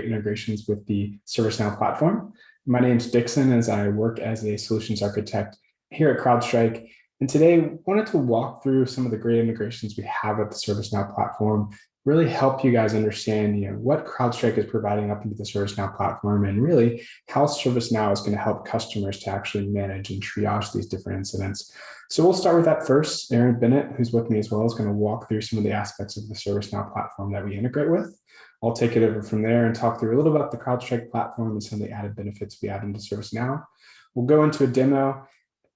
integrations with the ServiceNow platform. My name is Dixon, as I work as a solutions architect here at CrowdStrike. And today, I wanted to walk through some of the great integrations we have with the ServiceNow platform, really help you guys understand what CrowdStrike is providing up into the ServiceNow platform, and really how ServiceNow is going to help customers to actually manage and triage these different incidents. So we'll start with that first. Aaron Bennett, who's with me as well, is going to walk through some of the aspects of the ServiceNow platform that we integrate with. I'll take it over from there and talk through a little about the CrowdStrike platform and some of the added benefits we add into ServiceNow. We'll go into a demo,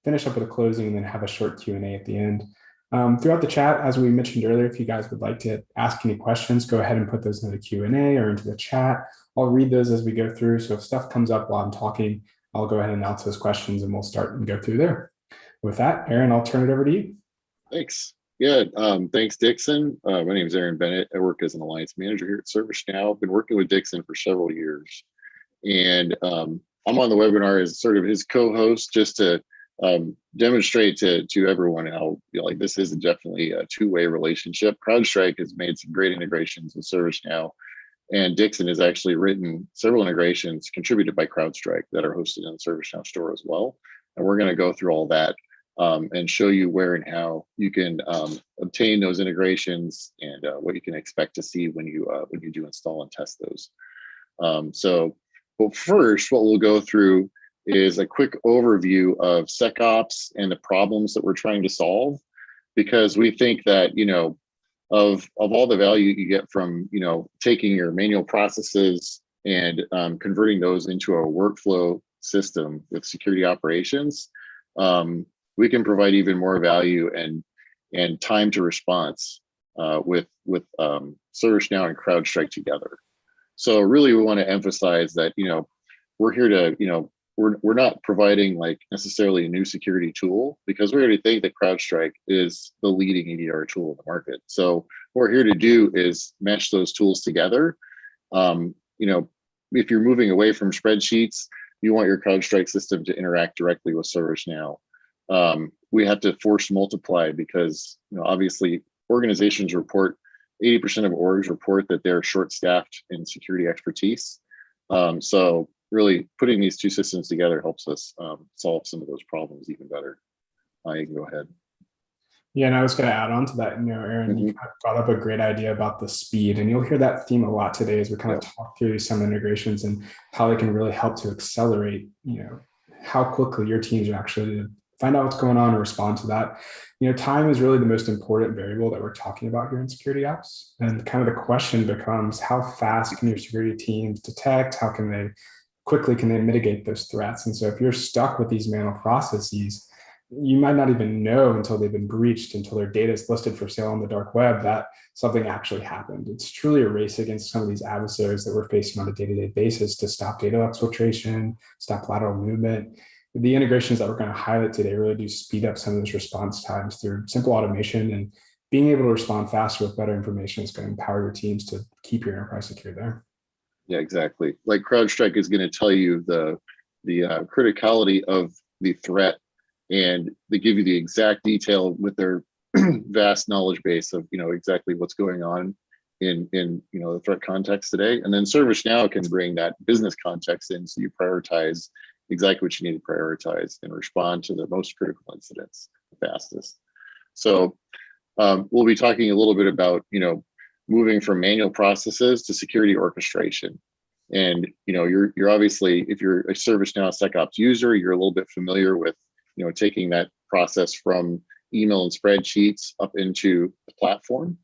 finish up with a closing, and then have a short Q&A at the end. Throughout the chat, as we mentioned earlier, if you guys would like to ask any questions, go ahead and put those in the Q&A or into the chat. I'll read those as we go through. So if stuff comes up while I'm talking, I'll go ahead and announce those questions and we'll start and go through there. With that, Aaron, I'll turn it over to you. Thanks. Yeah, thanks, Dixon. My name is Aaron Bennett. I work as an alliance manager here at ServiceNow. I've been working with Dixon for several years. And I'm on the webinar as sort of his co-host, just to demonstrate to everyone how this is definitely a two-way relationship. CrowdStrike has made some great integrations with ServiceNow, and Dixon has actually written several integrations contributed by CrowdStrike that are hosted in the ServiceNow store as well. And we're going to go through all that and show you where and how you can obtain those integrations and what you can expect to see when you do install and test those. But first, what we'll go through is a quick overview of SecOps and the problems that we're trying to solve, because we think that, of all the value you get from, taking your manual processes and converting those into a workflow system with security operations, we can provide even more value and time to response with ServiceNow and CrowdStrike together. So really, we want to emphasize that, we're here to, we're not providing necessarily a new security tool, because we already think that CrowdStrike is the leading EDR tool in the market. So what we're here to do is mesh those tools together. If you're moving away from spreadsheets, you want your CrowdStrike system to interact directly with ServiceNow. We have to force multiply because, obviously organizations report, 80% of orgs report that they're short-staffed in security expertise. So really putting these two systems together helps us solve some of those problems even better. You can go ahead. Yeah, and I was going to add on to that, Aaron, you kind of brought up a great idea about the speed, and you'll hear that theme a lot today as we kind of talk through some integrations and how they can really help to accelerate, how quickly your teams are actually to find out what's going on and respond to that. Time is really the most important variable that we're talking about here in security apps. And kind of the question becomes, how fast can your security teams detect? How quickly can they mitigate those threats? And so if you're stuck with these manual processes, you might not even know until they've been breached, until their data is listed for sale on the dark web, that something actually happened. It's truly a race against some of these adversaries that we're facing on a day-to-day basis to stop data exfiltration, stop lateral movement. The integrations that we're going to highlight today really do speed up some of those response times through simple automation, and being able to respond faster with better information is going to empower your teams to keep your enterprise secure there. Yeah, exactly. Like CrowdStrike is going to tell you the criticality of the threat, and they give you the exact detail with their vast knowledge base of exactly what's going on in the threat context today. And then ServiceNow can bring that business context in, so you prioritize exactly what you need to prioritize and respond to the most critical incidents the fastest. So we'll be talking a little bit about moving from manual processes to security orchestration. And you're obviously, if you're a ServiceNow SecOps user, you're a little bit familiar with taking that process from email and spreadsheets up into the platform.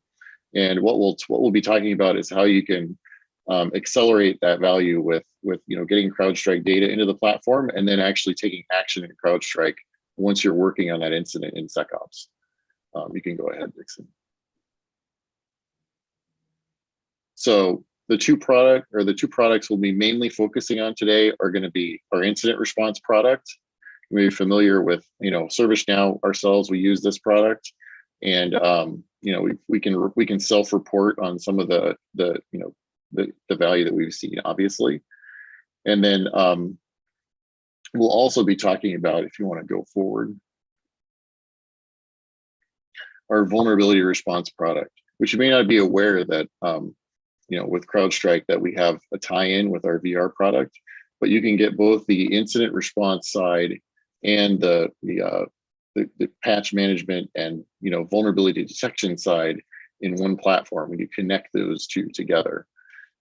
And what we'll be talking about is how you can accelerate that value with getting CrowdStrike data into the platform, and then actually taking action in CrowdStrike once you're working on that incident in SecOps. You can go ahead, Dixon. So the two products we'll be mainly focusing on today are going to be our incident response product. We're familiar with ServiceNow ourselves. We use this product, and we can self-report on some of the value that we've seen, obviously. And then we'll also be talking about, if you want to go forward, our vulnerability response product, which you may not be aware that with CrowdStrike that we have a tie-in with our VR product, but you can get both the incident response side and the patch management and vulnerability detection side in one platform when you connect those two together.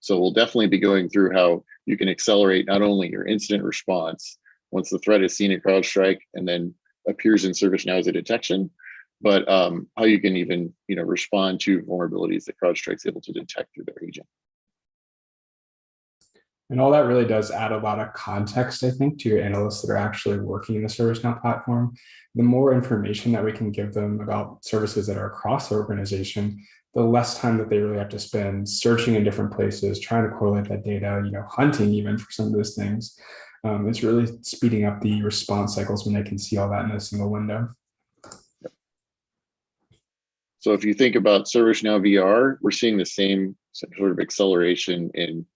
So we'll definitely be going through how you can accelerate not only your incident response once the threat is seen at CrowdStrike and then appears in ServiceNow as a detection, but how you can even respond to vulnerabilities that CrowdStrike's able to detect through their agent. And all that really does add a lot of context, I think, to your analysts that are actually working in the ServiceNow platform. The more information that we can give them about services that are across the organization, the less time that they really have to spend searching in different places, trying to correlate that data, hunting even for some of those things. It's really speeding up the response cycles when they can see all that in a single window. So if you think about ServiceNow VR, we're seeing the same sort of acceleration in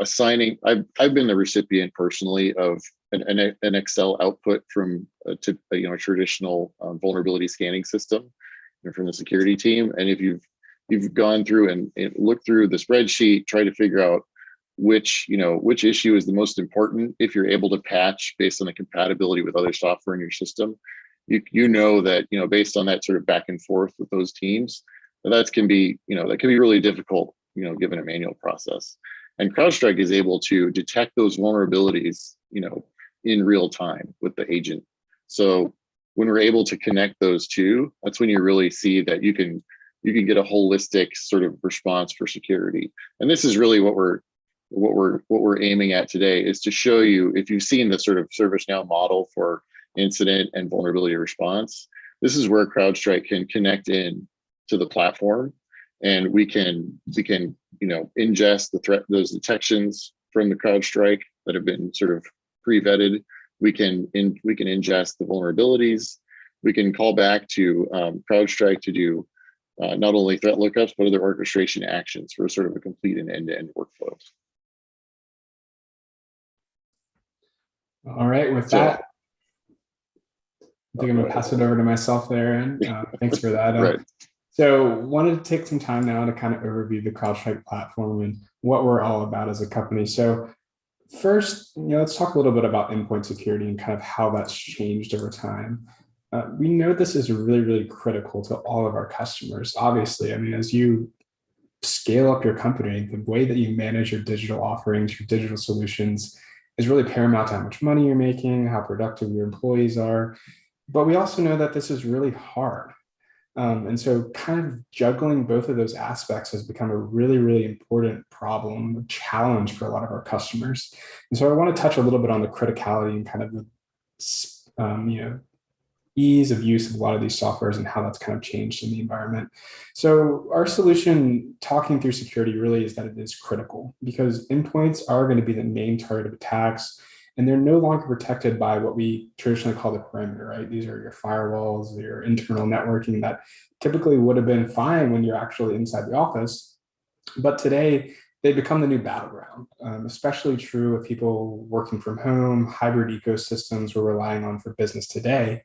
assigning. I've been the recipient personally of an Excel output from a traditional vulnerability scanning system from the security team. And if you've gone through and looked through the spreadsheet, try to figure out which issue is the most important, if you're able to patch based on the compatibility with other software in your system, that based on that sort of back and forth with those teams, that can be really difficult, given a manual process. And CrowdStrike is able to detect those vulnerabilities, in real time with the agent. So when we're able to connect those two, that's when you really see that you can get a holistic sort of response for security. And this is really what we're aiming at today, is to show you, if you've seen the sort of ServiceNow model for incident and vulnerability response, this is where CrowdStrike can connect in to the platform, and we can ingest those detections from the CrowdStrike that have been sort of pre-vetted. We can ingest the vulnerabilities. We can call back to CrowdStrike to do not only threat lookups, but other orchestration actions for sort of a complete and end-to-end workflow. All right, with that, I think I'm gonna pass it over to myself there, and thanks for that. Right. So wanted to take some time now to kind of overview the CrowdStrike platform and what we're all about as a company. So first, let's talk a little bit about endpoint security and kind of how that's changed over time. We know this is really, really critical to all of our customers. Obviously, I mean, as you scale up your company, the way that you manage your digital offerings, your digital solutions is really paramount to how much money you're making, how productive your employees are. But we also know that this is really hard. And so kind of juggling both of those aspects has become a really, really important problem, challenge for a lot of our customers. And so I want to touch a little bit on the criticality and kind of the ease of use of a lot of these softwares and how that's kind of changed in the environment. So our solution, talking through security, really is that it is critical, because endpoints are going to be the main target of attacks. And they're no longer protected by what we traditionally call the perimeter, right? These are your firewalls, your internal networking that typically would have been fine when you're actually inside the office. But today, they become the new battleground, especially true of people working from home, hybrid ecosystems we're relying on for business today.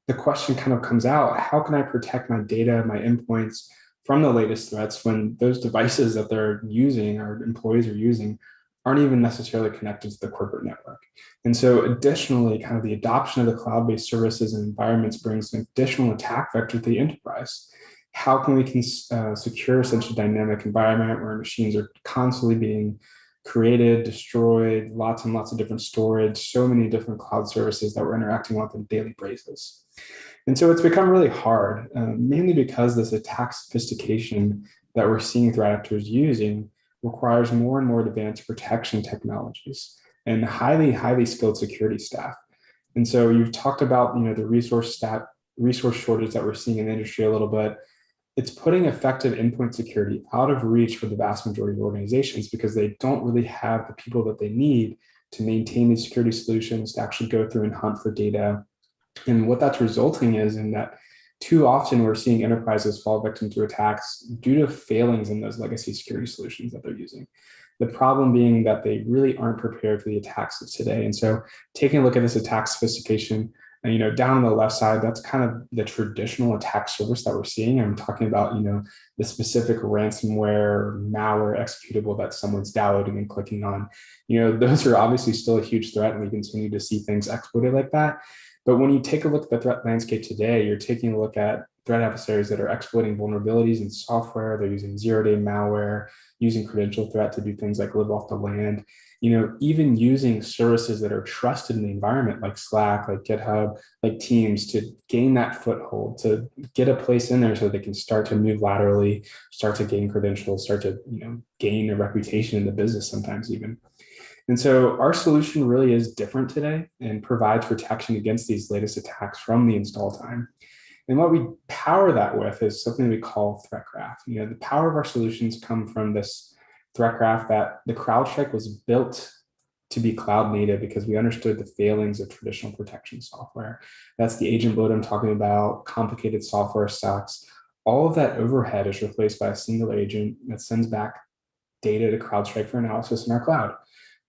The question kind of comes out, how can I protect my data, my endpoints from the latest threats when those devices that they're using, our employees are using, aren't even necessarily connected to the corporate network? And so additionally, kind of the adoption of the cloud-based services and environments brings an additional attack vector to the enterprise. How can we secure such a dynamic environment where machines are constantly being created, destroyed, lots and lots of different storage, so many different cloud services that we're interacting with on a daily basis? And so it's become really hard, mainly because this attack sophistication that we're seeing threat actors using requires more and more advanced protection technologies and highly, highly skilled security staff. And so you've talked about the resource shortage that we're seeing in the industry a little bit. It's putting effective endpoint security out of reach for the vast majority of organizations, because they don't really have the people that they need to maintain these security solutions, to actually go through and hunt for data. And what that's resulting is in that too often we're seeing enterprises fall victim to attacks due to failings in those legacy security solutions that they're using. The problem being that they really aren't prepared for the attacks of today. And so taking a look at this attack sophistication, And, down on the left side, that's kind of the traditional attack surface that we're seeing. I'm talking about, the specific ransomware, malware executable that someone's downloading and clicking on. Those are obviously still a huge threat, and we continue to see things exploited like that. But when you take a look at the threat landscape today, you're taking a look at threat adversaries that are exploiting vulnerabilities in software. They're using zero-day malware, using credential threat to do things like live off the land, even using services that are trusted in the environment like Slack, like GitHub, like Teams, to gain that foothold, to get a place in there so they can start to move laterally, start to gain credentials, start to gain a reputation in the business sometimes even. And so our solution really is different today and provides protection against these latest attacks from the install time. And what we power that with is something we call Threat Graph. The power of our solutions come from this Threat Graph that the CrowdStrike was built to be cloud native because we understood the failings of traditional protection software. That's the agent load I'm talking about, complicated software stacks. All of that overhead is replaced by a single agent that sends back data to CrowdStrike for analysis in our cloud.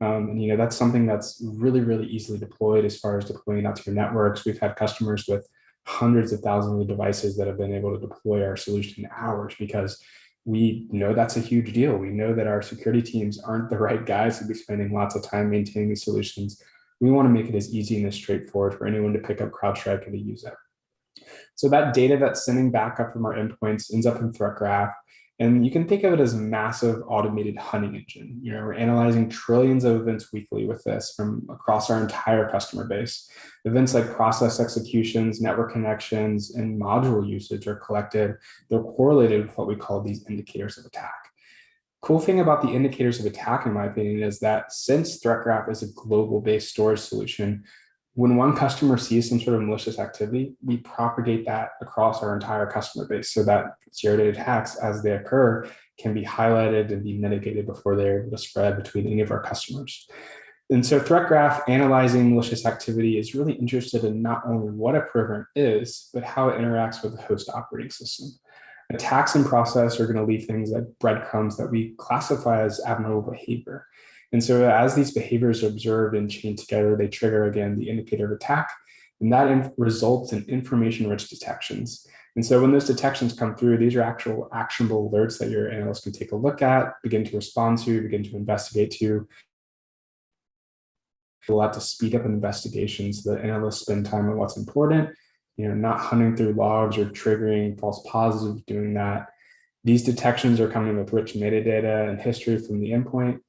And that's something that's really, really easily deployed as far as deploying out to your networks. We've had customers with hundreds of thousands of devices that have been able to deploy our solution in hours because we know that's a huge deal. We know that our security teams aren't the right guys to be spending lots of time maintaining these solutions. We want to make it as easy and as straightforward for anyone to pick up CrowdStrike and to use it. So that data that's sending back up from our endpoints ends up in Threat Graph. And you can think of it as a massive automated hunting engine. We're analyzing trillions of events weekly with this from across our entire customer base. Events like process executions, network connections, and module usage are collected. They're correlated with what we call these indicators of attack. Cool thing about the indicators of attack, in my opinion, is that since Threat Graph is a global-based storage solution, when one customer sees some sort of malicious activity, we propagate that across our entire customer base so that zero-day attacks, as they occur, can be highlighted and be mitigated before they're able to spread between any of our customers. And so Threat Graph analyzing malicious activity is really interested in not only what a program is, but how it interacts with the host operating system. Attacks in process are going to leave things like breadcrumbs that we classify as abnormal behavior. And so as these behaviors are observed and chained together, they trigger, again, the indicator of attack, and that results in information-rich detections. And so when those detections come through, these are actual actionable alerts that your analyst can take a look at, begin to respond to, begin to investigate to. A lot to speed up investigations so that analysts spend time on what's important, not hunting through logs or triggering false positives doing that. These detections are coming with rich metadata and history from the endpoint,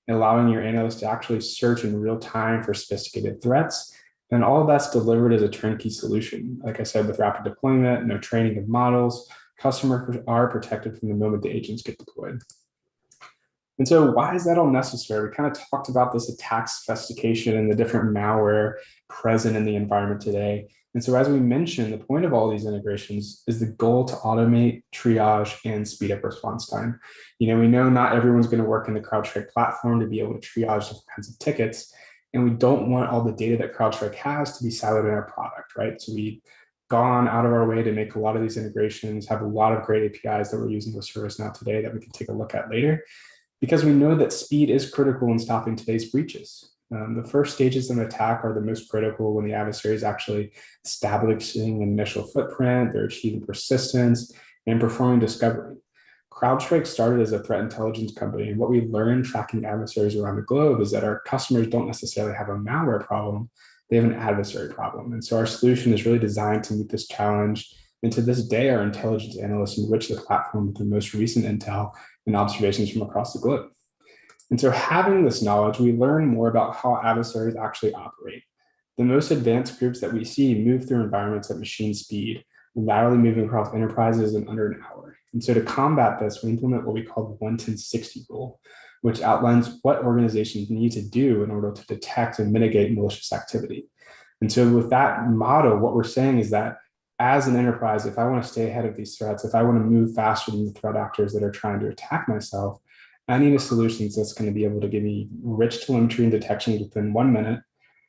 allowing your analyst to actually search in real time for sophisticated threats. And all of that's delivered as a turnkey solution. Like I said, with rapid deployment, no training of models, customers are protected from the moment the agents get deployed. And so why is that all necessary? We kind of talked about this attack sophistication and the different malware present in the environment today. And so as we mentioned, the point of all these integrations is the goal to automate, triage, and speed up response time. We know not everyone's going to work in the CrowdStrike platform to be able to triage different kinds of tickets. And we don't want all the data that CrowdStrike has to be siloed in our product, right? So we've gone out of our way to make a lot of these integrations, have a lot of great APIs that we're using with ServiceNow today that we can take a look at later, because we know that speed is critical in stopping today's breaches. The first stages of an attack are the most critical when the adversary is actually establishing an initial footprint, they're achieving persistence, and performing discovery. CrowdStrike started as a threat intelligence company, and what we learned tracking adversaries around the globe is that our customers don't necessarily have a malware problem, they have an adversary problem. And so our solution is really designed to meet this challenge. And to this day, our intelligence analysts enrich the platform with the most recent intel and observations from across the globe. And so having this knowledge, we learn more about how adversaries actually operate. The most advanced groups that we see move through environments at machine speed, laterally moving across enterprises in under an hour. And so to combat this, we implement what we call the 1-10-60 rule, which outlines what organizations need to do in order to detect and mitigate malicious activity. And so with that motto, what we're saying is that as an enterprise, if I want to stay ahead of these threats, if I want to move faster than the threat actors that are trying to attack myself, I need a solution that's going to be able to give me rich telemetry and detection within 1 minute,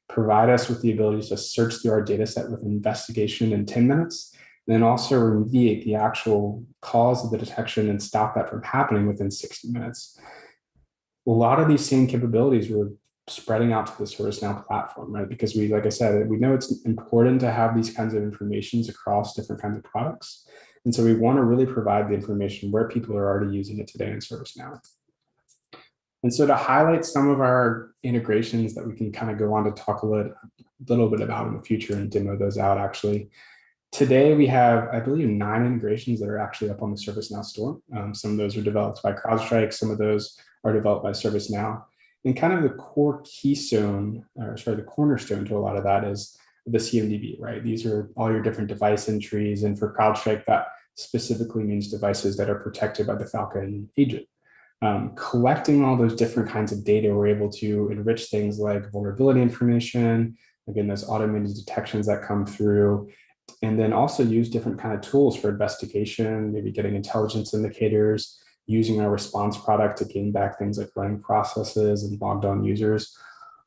provide us with the ability to search through our data set with investigation in 10 minutes, and then also remediate the actual cause of the detection and stop that from happening within 60 minutes. A lot of these same capabilities were spreading out to the ServiceNow platform, right? Because we, like I said, we know it's important to have these kinds of informations across different kinds of products. And so we want to really provide the information where people are already using it today in ServiceNow. And so to highlight some of our integrations that we can kind of go on to talk a little bit about in the future and demo those out actually. Today we have, I believe, 9 integrations that are actually up on the ServiceNow store. Some of those are developed by CrowdStrike, some of those are developed by ServiceNow. And kind of the core keystone, or sorry, the cornerstone to a lot of that is the CMDB, right? These are all your different device entries. And for CrowdStrike, that specifically means devices that are protected by the Falcon agent. Collecting all those different kinds of data, we're able to enrich things like vulnerability information, again, those automated detections that come through, and then also use different kind of tools for investigation, maybe getting intelligence indicators, using our response product to gain back things like running processes and logged on users.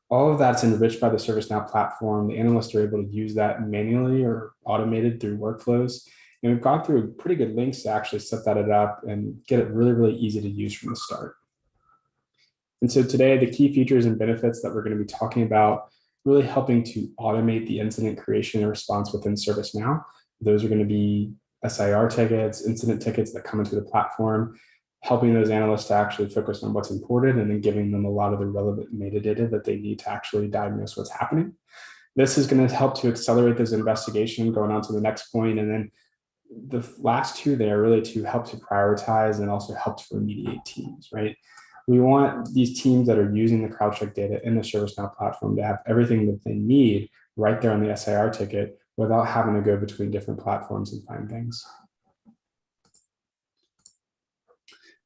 All of that's enriched by the ServiceNow platform. The analysts are able to use that manually or automated through workflows. And we've gone through pretty good links to actually set that up and get it really, really easy to use from the start. And so today, the key features and benefits that we're going to be talking about, really helping to automate the incident creation and response within ServiceNow. Those are going to be SIR tickets, incident tickets that come into the platform, helping those analysts to actually focus on what's important and then giving them a lot of the relevant metadata that they need to actually diagnose what's happening. This is going to help to accelerate this investigation going on to the next point. And then the last two there really to help to prioritize and also help to remediate teams, right? We want these teams that are using the CrowdStrike data in the ServiceNow platform to have everything that they need right there on the SIR ticket without having to go between different platforms and find things.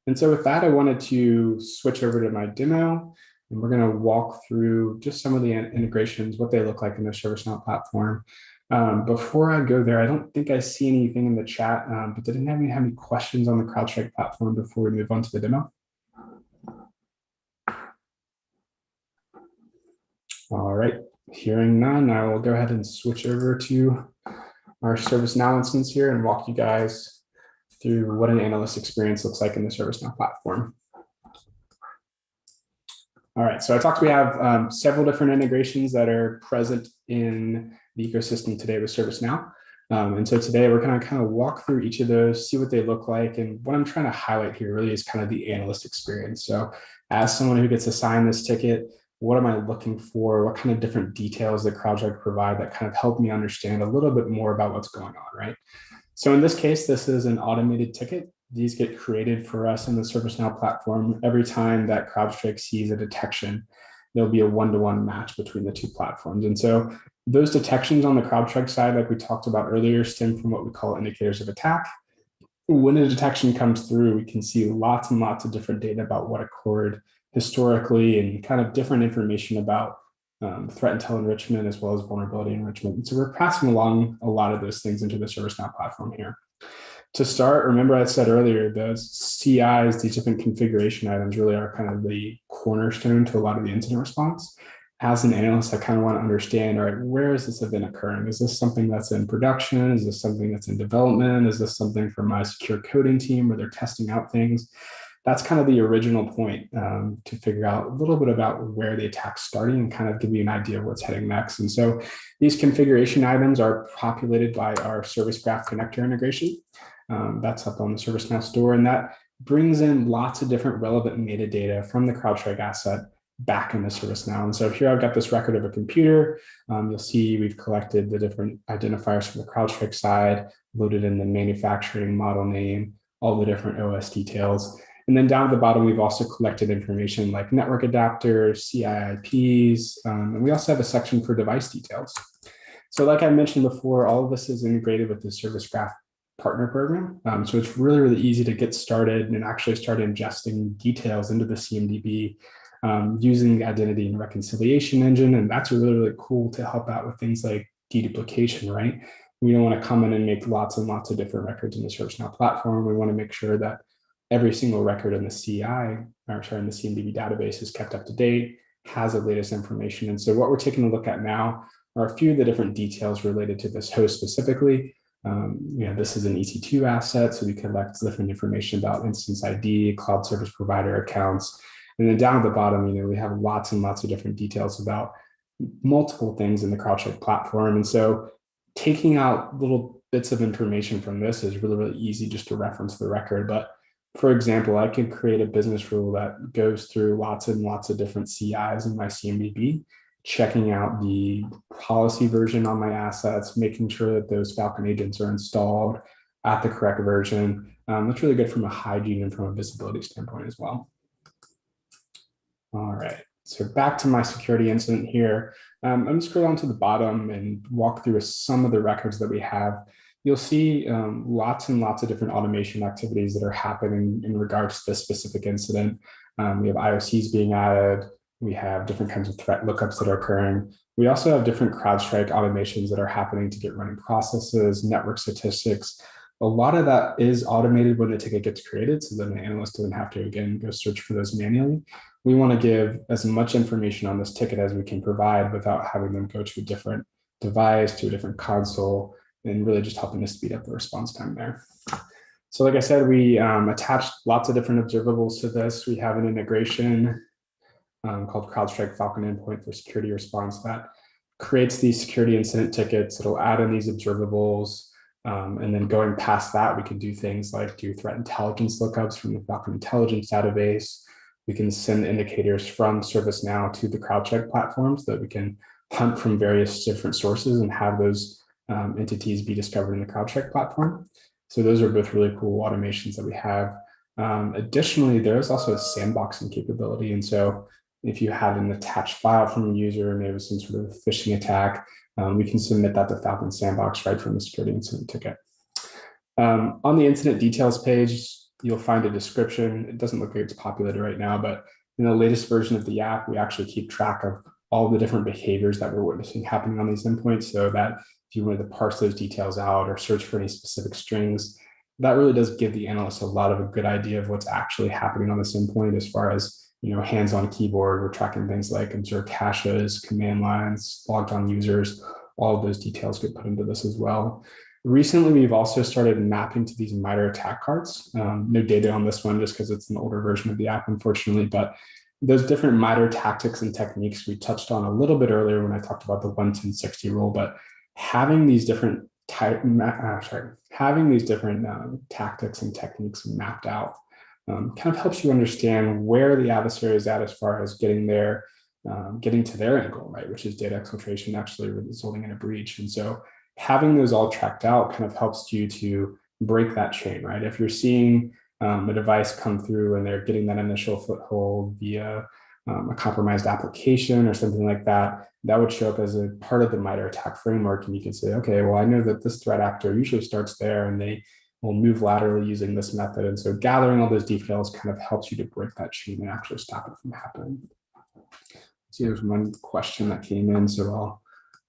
And so with that, I wanted to switch over to my demo, and we're going to walk through just some of the integrations, what they look like in the ServiceNow platform. Before I go there, I don't think I see anything in the chat, but did anyone have any questions on the CrowdStrike platform before we move on to the demo? All right, hearing none, I will go ahead and switch over to our ServiceNow instance here and walk you guys through what an analyst experience looks like in the ServiceNow platform. All right, so I talked, we have several different integrations that are present in the ecosystem today with ServiceNow. And so today we're going to kind of walk through each of those, see what they look like. And what I'm trying to highlight here really is kind of the analyst experience. So as someone who gets assigned this ticket, what am I looking for? What kind of different details that CrowdStrike provide that kind of help me understand a little bit more about what's going on, right? So in this case, this is an automated ticket. These get created for us in the ServiceNow platform. Every time that CrowdStrike sees a detection, there'll be a one-to-one match between the two platforms. And so those detections on the CrowdStrike side, like we talked about earlier, stem from what we call indicators of attack. When a detection comes through, we can see lots and lots of different data about what occurred historically and kind of different information about threat intel enrichment as well as vulnerability enrichment. And so we're passing along a lot of those things into the ServiceNow platform here. To start, remember I said earlier, the CIs, these different configuration items really are kind of the cornerstone to a lot of the incident response. As an analyst, I kind of want to understand, all right, where is this event occurring? Is this something that's in production? Is this something that's in development? Is this something from my secure coding team where they're testing out things? That's kind of the original point to figure out a little bit about where the attack's starting and kind of give you an idea of what's heading next. And so these configuration items are populated by our Service Graph connector integration. That's up on the ServiceNow store, and that brings in lots of different relevant metadata from the CrowdStrike asset back into ServiceNow. And so here I've got this record of a computer. You'll see we've collected the different identifiers from the CrowdStrike side, loaded in the manufacturing model name, all the different OS details. And then down at the bottom, we've also collected information like network adapters, CIIPs, and we also have a section for device details. So like I mentioned before, all of this is integrated with the Service Graph partner program. So it's really, really easy to get started and actually start ingesting details into the CMDB using the identity and reconciliation engine. And that's really, really cool to help out with things like deduplication, right? We don't want to come in and make lots and lots of different records in the ServiceNow platform. We want to make sure that every single record in the in the CMDB database is kept up to date, has the latest information. And so what we're taking a look at now are a few of the different details related to this host specifically. This is an EC2 asset, so we collect different information about instance ID, cloud service provider accounts, And then down at the bottom, we have lots and lots of different details about multiple things in the CrowdStrike platform. And so taking out little bits of information from this is really, really easy just to reference the record. But for example, I can create a business rule that goes through lots and lots of different CIs in my CMDB, checking out the policy version on my assets, making sure that those Falcon agents are installed at the correct version. That's really good from a hygiene and from a visibility standpoint as well. All right, so back to my security incident here. I'm going to scroll down to the bottom and walk through some of the records that we have. You'll see lots and lots of different automation activities that are happening in regards to this specific incident. We have IOCs being added. We have different kinds of threat lookups that are occurring. We also have different CrowdStrike automations that are happening to get running processes, network statistics. A lot of that is automated when the ticket gets created, so then the analyst doesn't have to, again, go search for those manually. We want to give as much information on this ticket as we can provide without having them go to a different device, to a different console, and really just helping to speed up the response time there. So like I said, we attached lots of different observables to this. We have an integration called CrowdStrike Falcon Endpoint for security response that creates these security incident tickets. It'll add in these observables. And then going past that, we can do things like do threat intelligence lookups from the Falcon Intelligence database. We can send indicators from ServiceNow to the CrowdStrike platform so that we can hunt from various different sources and have those entities be discovered in the CrowdStrike platform. So those are both really cool automations that we have. Additionally, there's also a sandboxing capability. And so if you had an attached file from a user, maybe some sort of phishing attack, we can submit that to Falcon Sandbox right from the security incident ticket. On the incident details page, you'll find a description. It doesn't look like it's populated right now, but in the latest version of the app, we actually keep track of all the different behaviors that we're witnessing happening on these endpoints, so that if you wanted to parse those details out or search for any specific strings, that really does give the analyst a lot of a good idea of what's actually happening on this endpoint as far as hands on keyboard. We're tracking things like observed caches, command lines, logged on users. All of those details get put into this as well. Recently, we've also started mapping to these MITRE attack cards. No data on this one just because it's an older version of the app, unfortunately, but those different MITRE tactics and techniques we touched on a little bit earlier when I talked about the 1-10-60 rule, but having these different tactics and techniques mapped out kind of helps you understand where the adversary is at as far as getting to their end goal, right? Which is data exfiltration, actually resulting in a breach. And so having those all tracked out kind of helps you to break that chain, right? If you're seeing a device come through and they're getting that initial foothold via a compromised application or something like that, that would show up as a part of the MITRE attack framework. And you can say, okay, well, I know that this threat actor usually starts there and they will move laterally using this method. And so gathering all those details kind of helps you to break that chain and actually stop it from happening. See, there's one question that came in, so I'll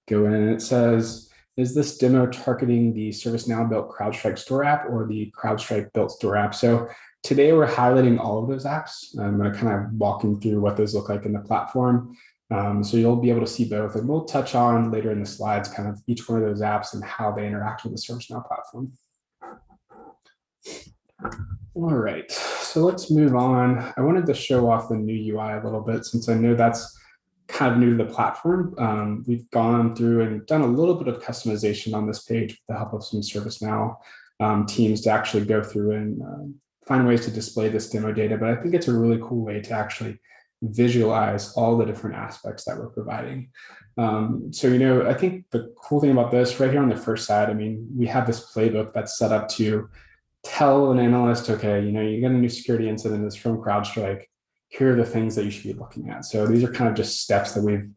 go in and it says, is this demo targeting the ServiceNow built CrowdStrike store app or the CrowdStrike built store app? So today we're highlighting all of those apps. I'm going to kind of walking through what those look like in the platform. So you'll be able to see both, and we'll touch on later in the slides kind of each one of those apps and how they interact with the ServiceNow platform. All right, so let's move on. I wanted to show off the new UI a little bit since I know that's kind of new to the platform. We've gone through and done a little bit of customization on this page with the help of some ServiceNow teams to actually go through and find ways to display this demo data. But I think it's a really cool way to actually visualize all the different aspects that we're providing. So, I think the cool thing about this right here on the first side, I mean, we have this playbook that's set up to tell an analyst, okay, you got a new security incident that's from CrowdStrike. Here are the things that you should be looking at. So these are kind of just steps that we've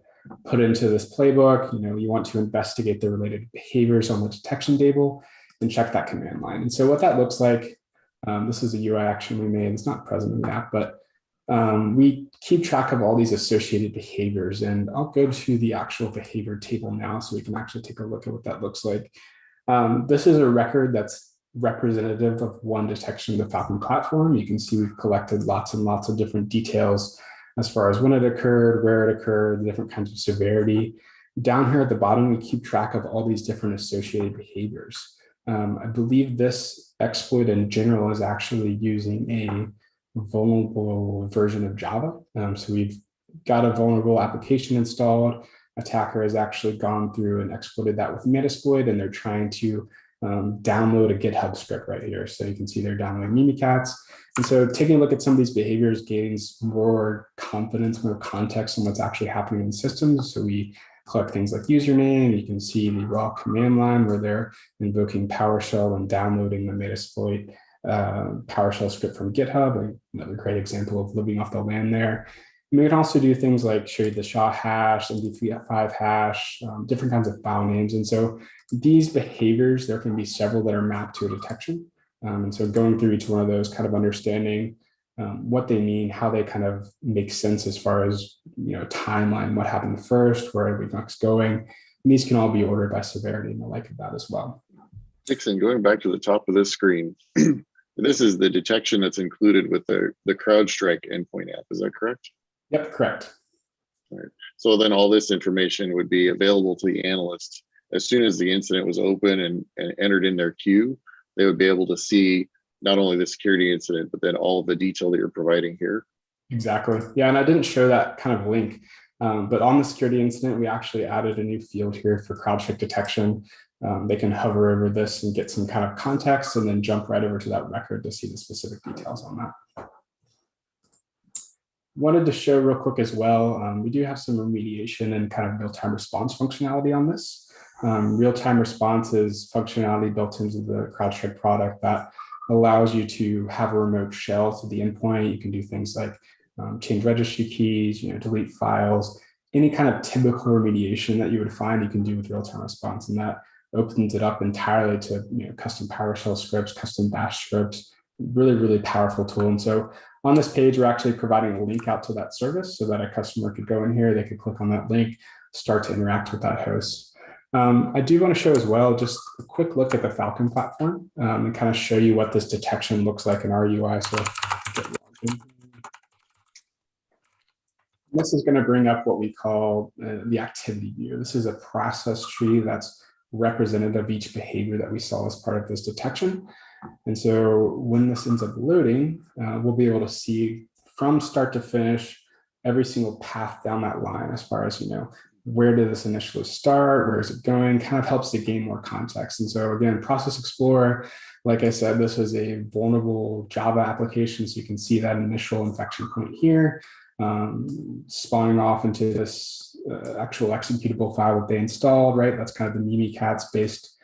put into this playbook. You want to investigate the related behaviors on the detection table and check that command line. And so what that looks like, this is a UI action we made. It's not present in the app, but we keep track of all these associated behaviors. And I'll go to the actual behavior table now so we can actually take a look at what that looks like. This is a record that's representative of one detection of the Falcon platform. You can see we've collected lots and lots of different details as far as when it occurred, where it occurred, the different kinds of severity. Down here at the bottom, we keep track of all these different associated behaviors. I believe this exploit in general is actually using vulnerable version of Java. So we've got a vulnerable application installed. Attacker has actually gone through and exploited that with Metasploit, and they're trying to download a GitHub script right here. So you can see they're downloading Mimikatz. And so taking a look at some of these behaviors gains more confidence, more context on what's actually happening in the system. So we collect things like username. You can see the raw command line where they're invoking PowerShell and downloading the Metasploit PowerShell script from GitHub. Another great example of living off the land there. And we can also do things like show you the SHA hash, MD5 hash, different kinds of file names. And so these behaviors, there can be several that are mapped to a detection. And so going through each one of those, kind of understanding what they mean, how they kind of make sense as far as, timeline, what happened first, where are we next going. And these can all be ordered by severity and the like of that as well. Dixon, going back to the top of this screen, this is the detection that's included with the CrowdStrike endpoint app. Is that correct? Yep, correct. All right. So then all this information would be available to the analyst as soon as the incident was open and entered in their queue. They would be able to see not only the security incident, but then all of the detail that you're providing here. Exactly. Yeah, and I didn't show that kind of link, but on the security incident, we actually added a new field here for CrowdStrike detection. They can hover over this and get some kind of context and then jump right over to that record to see the specific details on that. Wanted to show real quick as well, we do have some remediation and kind of real-time response functionality on this. Real-time response is functionality built into the CrowdStrike product that allows you to have a remote shell to the endpoint. You can do things like change registry keys, delete files, any kind of typical remediation that you would find you can do with real-time response. And that opens it up entirely to custom PowerShell scripts, custom bash scripts, really, really powerful tool. And so on this page, we're actually providing a link out to that service so that a customer could go in here, they could click on that link, start to interact with that host. I do want to show as well just a quick look at the Falcon platform and kind of show you what this detection looks like in our UI. So this is going to bring up what we call the activity view. This is a process tree that's representative of each behavior that we saw as part of this detection. And so when this ends up loading, we'll be able to see from start to finish every single path down that line as far as, where did this initially start? Where is it going? Kind of helps to gain more context. And so again, Process Explorer, like I said, this is a vulnerable Java application. So you can see that initial infection point here, spawning off into this actual executable file that they installed, right? That's kind of the Mimikatz based.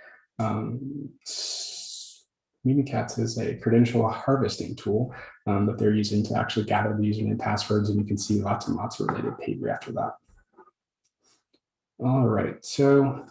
Mimikatz is a credential harvesting tool that they're using to actually gather the username passwords, and you can see lots and lots of related behavior after that. All right, so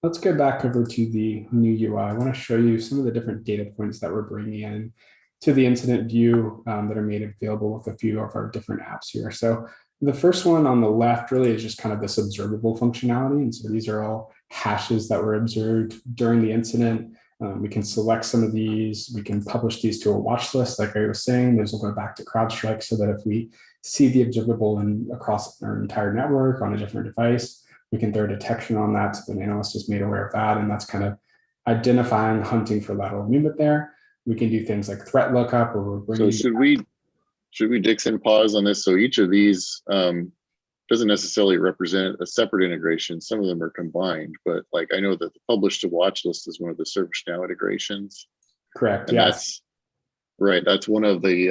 let's go back over to the new UI. I want to show you some of the different data points that we're bringing in to the incident view that are made available with a few of our different apps here. So the first one on the left really is just kind of this observable functionality. And so these are all hashes that were observed during the incident. We can select some of these. We can publish these to a watch list. Like I was saying, those will go back to CrowdStrike so that if we see the observable across our entire network on a different device, we can throw detection on that so the analyst is made aware of that. And that's kind of identifying, hunting for lateral movement there. We can do things like threat lookup, or we're bringing. So should we Dixon pause on this? So each of these doesn't necessarily represent a separate integration. Some of them are combined, but like I know that the publish to watch list is one of the ServiceNow integrations. Correct. And yes. That's right. That's one of the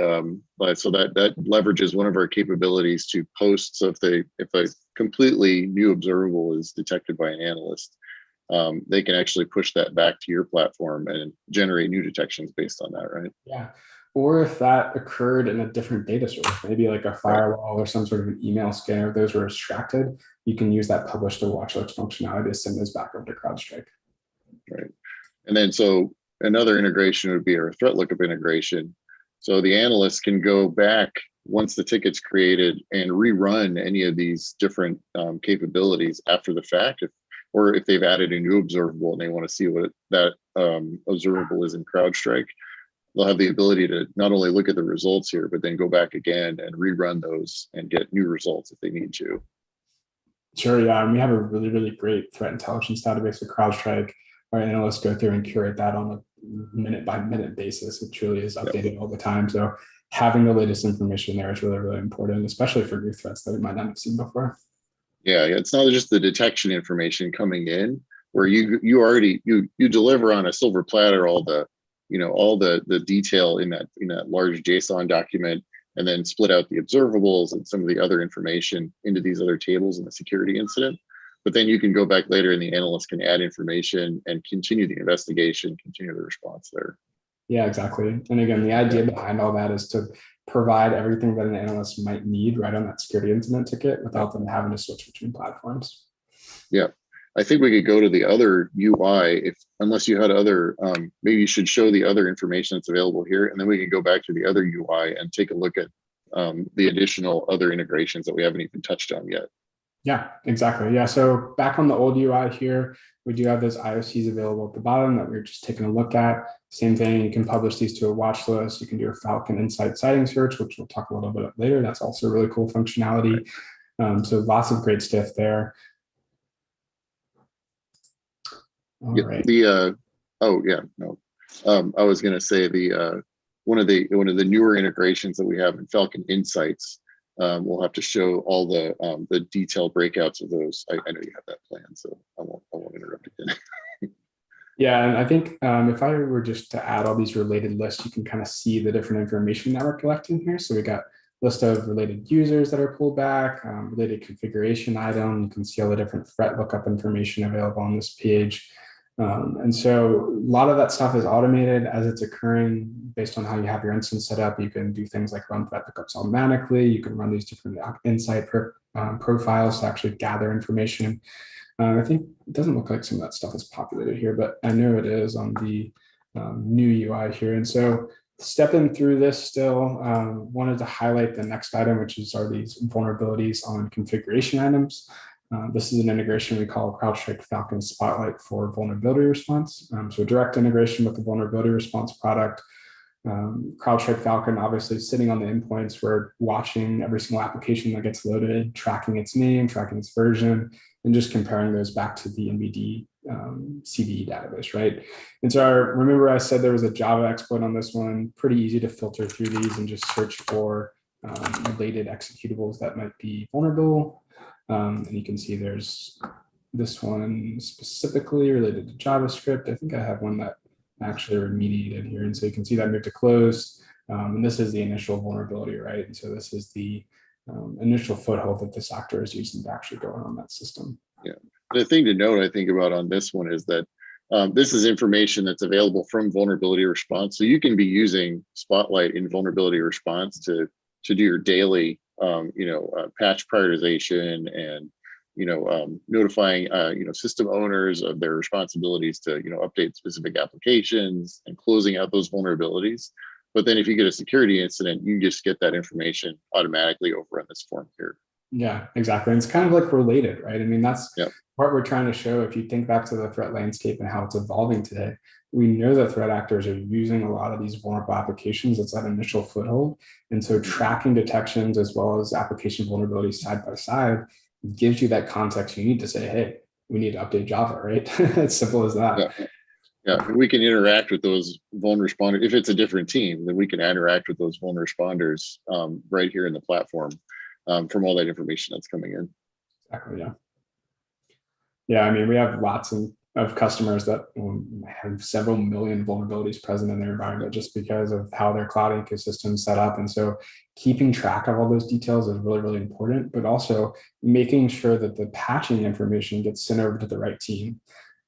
so that leverages one of our capabilities to post. So if a completely new observable is detected by an analyst, they can actually push that back to your platform and generate new detections based on that, right? Yeah. Or if that occurred in a different data source, maybe like a firewall or some sort of an email scanner, those were extracted, you can use that publish to watch list functionality to send those back over to CrowdStrike. Right. And then so another integration would be our threat lookup integration. So the analyst can go back once the ticket's created and rerun any of these different capabilities after the fact, or if they've added a new observable and they want to see what that observable is in CrowdStrike, they'll have the ability to not only look at the results here, but then go back again and rerun those and get new results if they need to. Sure, yeah, and we have a really, really great threat intelligence database at CrowdStrike. Our analysts go through and curate that on a minute-by-minute basis. It truly is updated all the time. So having the latest information there is really, really important, especially for new threats that we might not have seen before. Yeah, it's not just the detection information coming in where you already deliver on a silver platter all the detail in that large JSON document, and then split out the observables and some of the other information into these other tables in the security incident. But then you can go back later and the analyst can add information and continue the investigation, continue the response there. Yeah, exactly. And again, the idea behind all that is to provide everything that an analyst might need right on that security incident ticket without them having to switch between platforms. Yeah, I think we could go to the other UI unless you had other, maybe you should show the other information that's available here, and then we can go back to the other UI and take a look at the additional other integrations that we haven't even touched on yet. Yeah, exactly. Yeah, so back on the old UI here, we do have those IOCs available at the bottom that we're just taking a look at. Same thing, you can publish these to a watch list. You can do a Falcon Insight sighting search, which we'll talk a little bit later. That's also really cool functionality. So lots of great stuff there. All right. I was going to say one of the newer integrations that we have in Falcon Insights. We'll have to show all the detailed breakouts of those. I know you have that plan, so I won't interrupt again. Yeah, and I think if I were just to add all these related lists, you can kind of see the different information that we're collecting here. So we got list of related users that are pulled back, related configuration item. You can see all the different threat lookup information available on this page. And so a lot of that stuff is automated as it's occurring based on how you have your instance set up. You can do things like run threat lookups automatically. You can run these different insight profiles to actually gather information. I think it doesn't look like some of that stuff is populated here, but I know it is on the new UI here. And so stepping through this still, wanted to highlight the next item, which are these vulnerabilities on configuration items. This is an integration we call CrowdStrike Falcon Spotlight for vulnerability response. So direct integration with the vulnerability response product. CrowdStrike Falcon obviously sitting on the endpoints. We're watching every single application that gets loaded, tracking its name, tracking its version, and just comparing those back to the NVD CVE database, right? And so remember I said there was a Java exploit on this one. Pretty easy to filter through these and just search for related executables that might be vulnerable. And you can see there's this one specifically related to JavaScript. I think I have one that actually remediated here. And so you can see that moved to closed. And this is the initial vulnerability, right? And so this is the initial foothold that this actor is using to actually go on that system. Yeah. The thing to note, I think, about on this one is that this is information that's available from vulnerability response. So you can be using Spotlight in vulnerability response to do your daily patch prioritization and notifying system owners of their responsibilities to update specific applications and closing out those vulnerabilities. But then if you get a security incident, you just get that information automatically over on this form here. Yeah, exactly. And it's kind of like related, right? I mean, that's what we're trying to show. If you think back to the threat landscape and how it's evolving today, we know that threat actors are using a lot of these vulnerable applications. It's that initial foothold. And so tracking detections as well as application vulnerabilities side by side gives you that context you need to say, hey, we need to update Java, right? It's simple as that. Yeah, we can interact with those vulnerable responders. If it's a different team, then we can interact with those vulnerable responders right here in the platform from all that information that's coming in. Exactly, yeah. Yeah, I mean, we have lots of customers that have several million vulnerabilities present in their environment just because of how their cloud ecosystem is set up. And so keeping track of all those details is really, really important, but also making sure that the patching information gets sent over to the right team.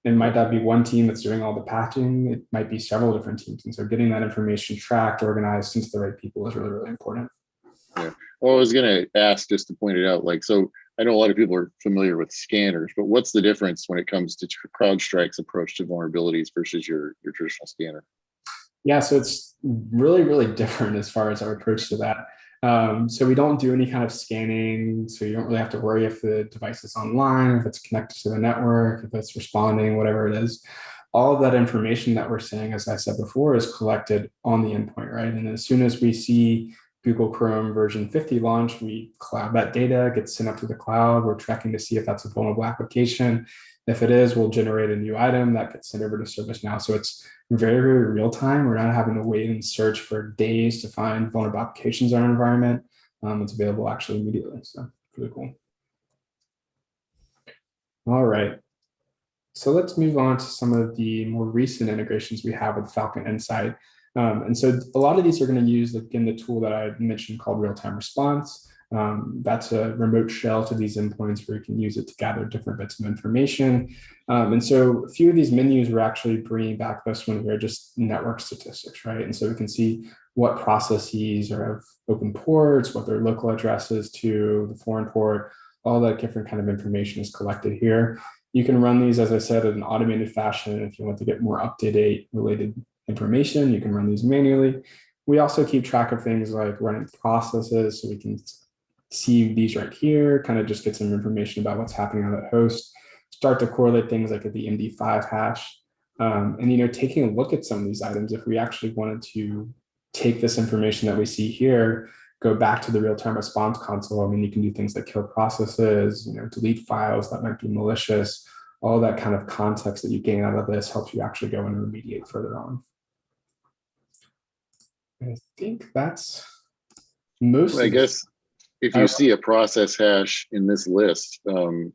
It might not be one team that's doing all the patching. It might be several different teams. And so getting that information tracked, organized, into the right people is really, really important. Yeah. Well, I was going to ask just to point it out, so I know a lot of people are familiar with scanners, but what's the difference when it comes to CrowdStrike's approach to vulnerabilities versus your traditional scanner? Yeah, so it's really, really different as far as our approach to that. So we don't do any kind of scanning. So you don't really have to worry if the device is online, if it's connected to the network, if it's responding, whatever it is. All of that information that we're seeing, as I said before, is collected on the endpoint, right? And as soon as we see Google Chrome version 50 launch, we cloud that data, gets sent up to the cloud. We're checking to see if that's a vulnerable application. If it is, we'll generate a new item that gets sent over to ServiceNow. So it's very, very real time. We're not having to wait and search for days to find vulnerable applications in our environment. It's available actually immediately. So really cool. All right. So let's move on to some of the more recent integrations we have with Falcon Insight. And so a lot of these are going to use, again, the tool that I mentioned called Realtime Response. That's a remote shell to these endpoints where you can use it to gather different bits of information. And so a few of these menus we're actually bringing back this one here, just network statistics, right? And so we can see what processes are of open ports, what their local addresses to the foreign port, all that different kind of information is collected here. You can run these, as I said, in an automated fashion. If you want to get more up-to-date related information, you can run these manually. We also keep track of things like running processes, so we can see these right here, kind of just get some information about what's happening on that host, start to correlate things like at the MD5 hash. And taking a look at some of these items, if we actually wanted to take this information that we see here, go back to the real-time response console. I mean, you can do things like kill processes, delete files that might be malicious. All that kind of context that you gain out of this helps you actually go and remediate further on. I think that's most. I guess if you see a process hash in this list,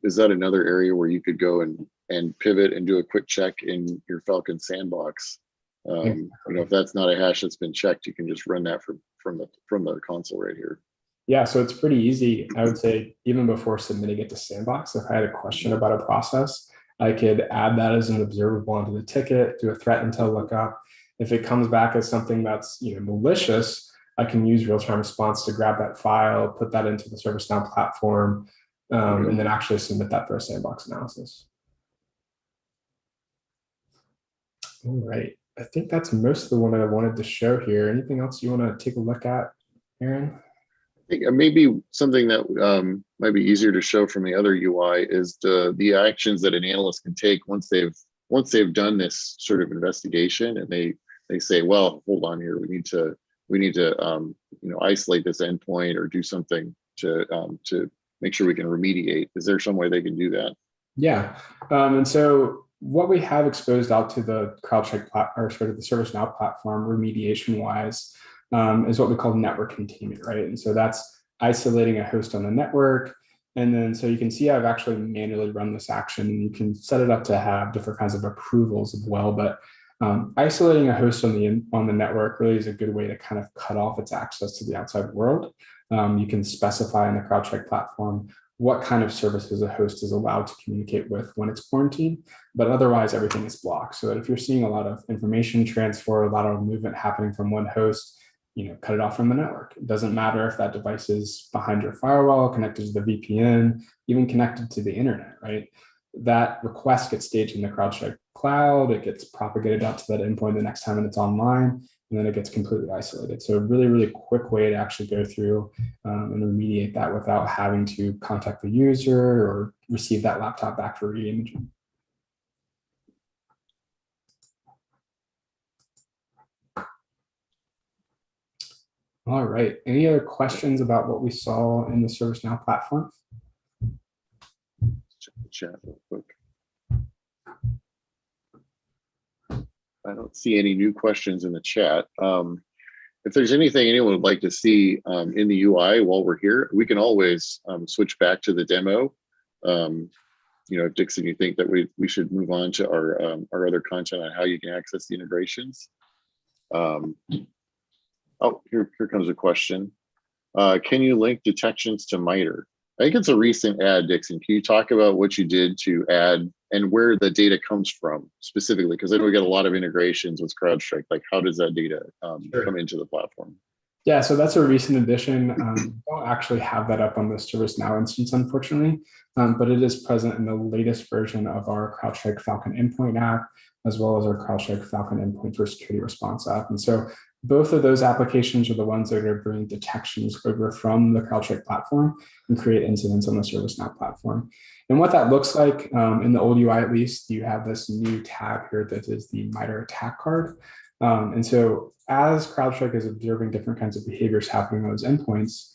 is that another area where you could go and pivot and do a quick check in your Falcon Sandbox? If that's not a hash that's been checked, you can just run that from the console right here. Yeah, so it's pretty easy. I would say even before submitting it to Sandbox, if I had a question about a process, I could add that as an observable onto the ticket, do a threat intel lookup. If it comes back as something that's malicious, I can use real-time response to grab that file, put that into the ServiceNow platform, and then actually submit that for a Sandbox analysis. All right. I think that's most of the one that I wanted to show here. Anything else you want to take a look at, Aaron? I think maybe something that might be easier to show from the other UI is the actions that an analyst can take once they've done this sort of investigation, and they say, well, hold on here, we need to isolate this endpoint or do something to make sure we can remediate. Is there some way they can do that? Yeah, and so what we have exposed out to the CrowdStrike the ServiceNow platform remediation wise is what we call network containment, right? And so that's isolating a host on the network. And then so you can see I've actually manually run this action, and you can set it up to have different kinds of approvals as well. But isolating a host on the network really is a good way to kind of cut off its access to the outside world. You can specify in the CrowdStrike platform what kind of services a host is allowed to communicate with when it's quarantined, but otherwise everything is blocked. So that if you're seeing a lot of information transfer, a lot of movement happening from one host, cut it off from the network. It doesn't matter if that device is behind your firewall, connected to the VPN, even connected to the internet, right? That request gets staged in the CrowdStrike cloud. It gets propagated out to that endpoint the next time it's online, and then it gets completely isolated. So a really, really quick way to actually go through and remediate that without having to contact the user or receive that laptop back for re-imaging. All right. Any other questions about what we saw in the ServiceNow platform? Check the chat real quick. I don't see any new questions in the chat. If there's anything anyone would like to see in the UI while we're here, we can always switch back to the demo. Dixon, you think that we should move on to our other content on how you can access the integrations? Oh, here comes a question. Can you link detections to MITRE? I think it's a recent ad, Dixon. Can you talk about what you did to add and where the data comes from specifically? Because I know we got a lot of integrations with CrowdStrike. Like, how does that data come into the platform? Yeah, so that's a recent addition. We don't actually have that up on the ServiceNow instance, unfortunately, but it is present in the latest version of our CrowdStrike Falcon Endpoint app, as well as our CrowdStrike Falcon Endpoint for Security Response app. And so both of those applications are the ones that are bringing detections over from the CrowdStrike platform and create incidents on the ServiceNow platform. And what that looks like in the old UI, at least, you have this new tab here that is the MITRE attack card. And so as CrowdStrike is observing different kinds of behaviors happening on those endpoints,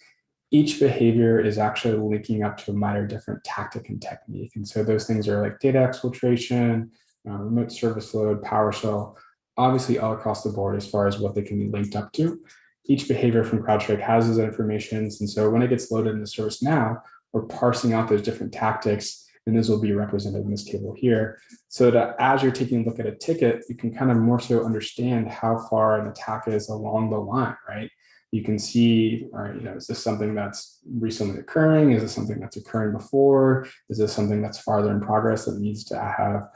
each behavior is actually linking up to a minor different tactic and technique. And so those things are like data exfiltration, remote service load, PowerShell, obviously all across the board as far as what they can be linked up to. Each behavior from CrowdStrike has those informations. And so when it gets loaded into ServiceNow, we're parsing out those different tactics, and those will be represented in this table here. So that as you're taking a look at a ticket, you can kind of more so understand how far an attack is along the line, right? You can see, all right, is this something that's recently occurring? Is this something that's occurring before? Is this something that's farther in progress that needs to have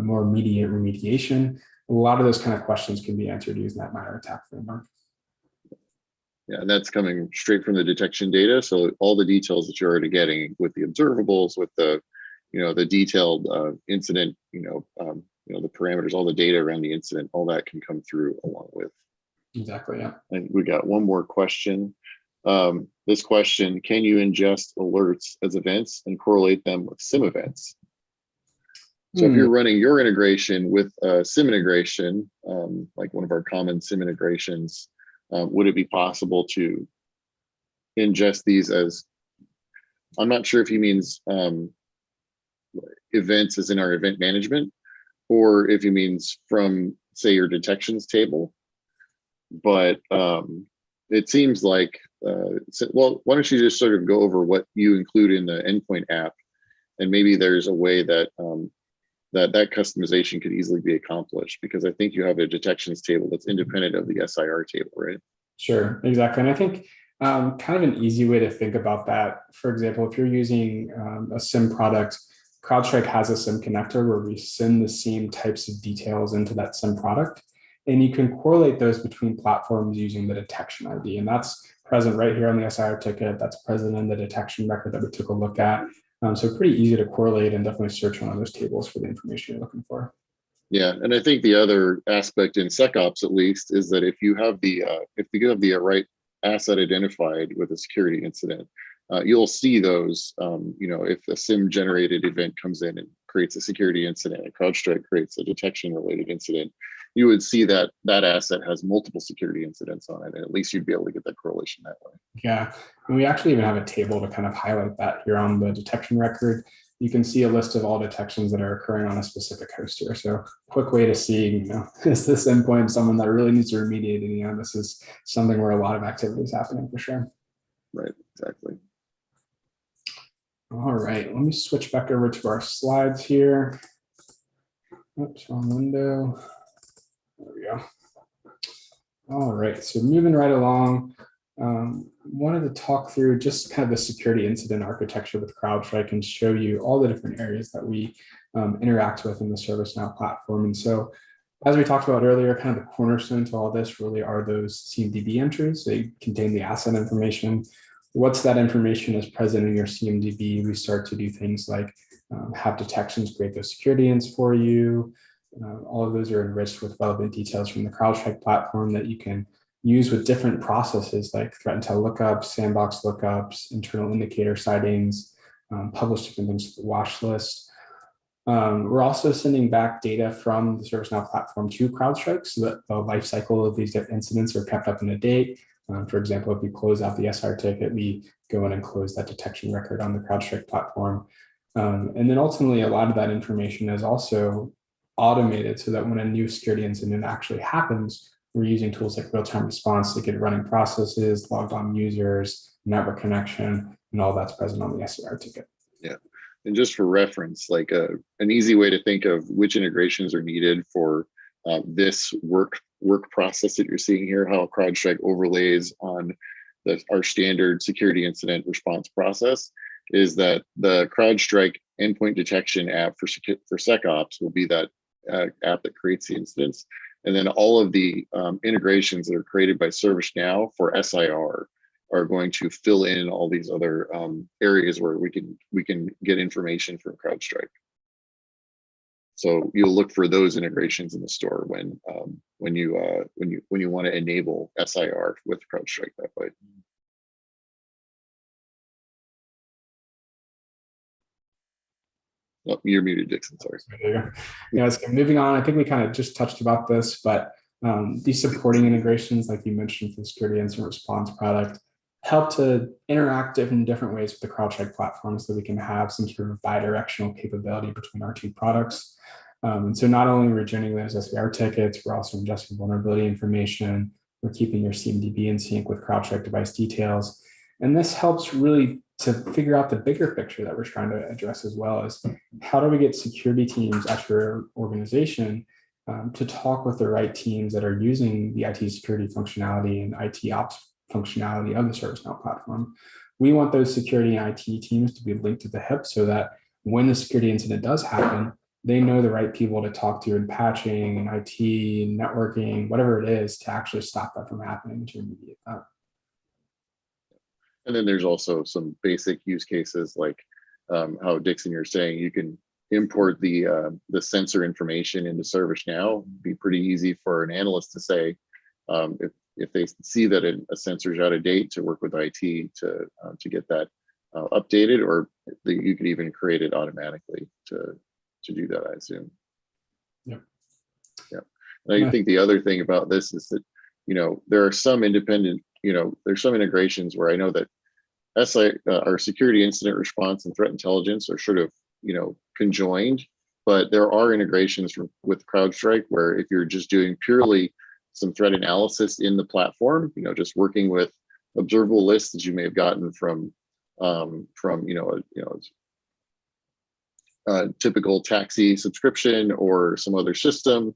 more immediate remediation? A lot of those kind of questions can be answered using that minor attack framework. Yeah, and that's coming straight from the detection data. So all the details that you're already getting with the observables, with the, the detailed incident, the parameters, all the data around the incident, all that can come through along with. Exactly. Yeah. And we got one more question. This question: can you ingest alerts as events and correlate them with SIM events? So if you're running your integration with a SIM integration, like one of our common SIM integrations, would it be possible to ingest these as, I'm not sure if he means events as in our event management, or if he means from, say, your detections table. But it seems like, well, why don't you just sort of go over what you include in the endpoint app, and maybe there's a way that that customization could easily be accomplished, because I think you have a detections table that's independent of the SIR table, right? Sure, exactly. And I think kind of an easy way to think about that, for example, if you're using a SIM product, CrowdStrike has a SIM connector where we send the same types of details into that SIM product. And you can correlate those between platforms using the detection ID. And that's present right here on the SIR ticket. That's present in the detection record that we took a look at. So pretty easy to correlate and definitely search one of those tables for the information you're looking for. Yeah, and I think the other aspect in SecOps, at least, is that if you have the right asset identified with a security incident, you'll see those. If a SIM generated event comes in and creates a security incident, and CrowdStrike creates a detection related incident, you would see that that asset has multiple security incidents on it, and at least you'd be able to get that correlation that way. Yeah, and we actually even have a table to kind of highlight that here on the detection record. You can see a list of all detections that are occurring on a specific host here. So quick way to see, is this endpoint someone that really needs to remediate? And, this is something where a lot of activity is happening for sure. Right, exactly. All right, let me switch back over to our slides here. Oops, wrong window. There we go. All right, so moving right along, wanted to talk through just kind of the security incident architecture with CrowdStrike and show you all the different areas that we interact with in the ServiceNow platform. And so, as we talked about earlier, kind of the cornerstone to all this really are those CMDB entries. They contain the asset information. Once that information is present in your CMDB, we start to do things like have detections create those security ins for you. All of those are enriched with relevant details from the CrowdStrike platform that you can use with different processes like threat intel lookups, Sandbox lookups, internal indicator sightings, publish different things to the watch list. We're also sending back data from the ServiceNow platform to CrowdStrike so that the life cycle of these incidents are kept up in a date. For example, if we close out the SR ticket, we go in and close that detection record on the CrowdStrike platform. And then ultimately, a lot of that information is also automated so that when a new security incident actually happens, we're using tools like Realtime Response to get running processes, logged on users, network connection, and all that's present on the SR ticket. Yeah. And just for reference, like an easy way to think of which integrations are needed for this work process that you're seeing here, how CrowdStrike overlays on our standard security incident response process, is that the CrowdStrike endpoint detection app for SecOps will be that app that creates the incidents. And then all of the integrations that are created by ServiceNow for SIR are going to fill in all these other areas where we can get information from CrowdStrike. So you'll look for those integrations in the store when you want to enable SIR with CrowdStrike that way. Oh, you're muted, Dixon. Sorry. So moving on, I think we kind of just touched about this, but These supporting integrations, like you mentioned for the security incident response product, help to interact in different ways with the CrowdStrike platform so that we can have some sort of bi-directional capability between our two products. And so not only are we generating those SVR tickets, we're also ingesting vulnerability information. We're keeping your CMDB in sync with CrowdStrike device details. And this helps really to figure out the bigger picture that we're trying to address as well as how do we get security teams at your organization to talk with the right teams that are using the IT security functionality and IT ops functionality of the ServiceNow platform. We want those security and IT teams to be linked at the hip so that when the security incident does happen, they know the right people to talk to in patching and IT, networking, whatever it is to actually stop that from happening to remediate that. And then there's also some basic use cases like how Dixon, you're saying you can import the sensor information into ServiceNow. It'd be pretty easy for an analyst to say, if they see that a sensor is out of date, to work with IT to get that updated, or you could even create it automatically to do that, I assume. Yep. Yeah. And I think the other thing about this is that, there are some independent, there's some integrations where I know that our security incident response and threat intelligence are sort of, conjoined, but there are integrations with CrowdStrike where if you're just doing purely some threat analysis in the platform, just working with observable lists that you may have gotten from a typical taxi subscription or some other system,